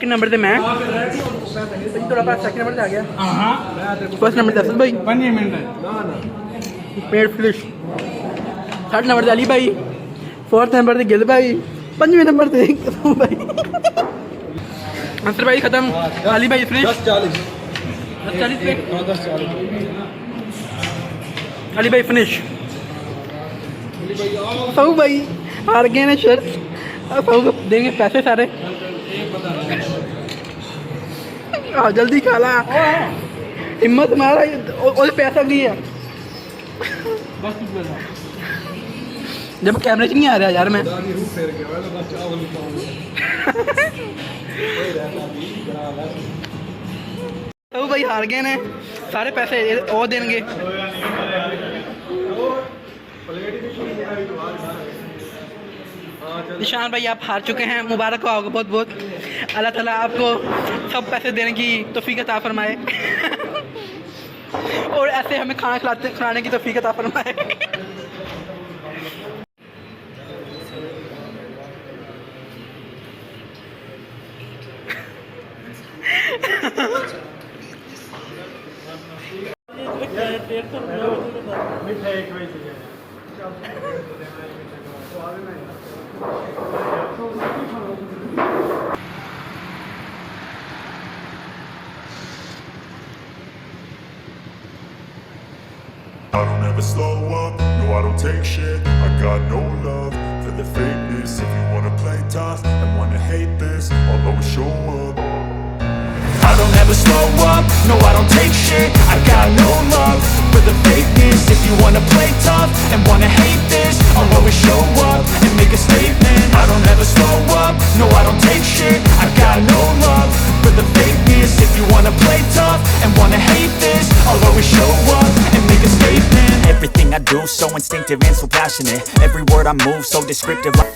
Number से मैं थोड़ा पास सेकंड नंबर से आ गया। फर्स्ट नंबर से असल भाई 5 मिनट है पेड़ फिश। थर्ड नंबर से अली भाई, फोर्थ नंबर से गिल भाई, पंजवें नंबर से भाई अंसर भाई खत्म। अली भाई फिनिश 10-40 पे 10-40 अली भाई फिनिश। सऊ भाई हार गए ना शर्त, सऊ को देंगे पैसे सारे। जल्दी खाला हिम्मत मारा और पैसा भी है। जब कैमरे च नहीं आ रहा यार मैं तो भाई हार गए ने सारे पैसे और देंगे। निशान भाई आप हार चुके हैं, मुबारक हो आपको बहुत बहुत। अल्लाह ताला आपको सब पैसे देने की तौफीक अता फरमाए और ऐसे हमें खिलाने की तौफीक अता फरमाए। I don't ever slow up, no I don't take shit. I got no love for the fakeness. If you wanna play tough and wanna hate this, I'll always show up. I don't ever slow up, no I don't take shit. I got no love for the fakeness. If you wanna play tough and wanna hate this, I'll always show up and make a statement. I don't ever slow up, no I don't take shit. I got no love for the fakeness. If you wanna play tough and wanna hate this, I'll always show up and make a statement. Everything I do so instinctive and so passionate. Every word I move so descriptive like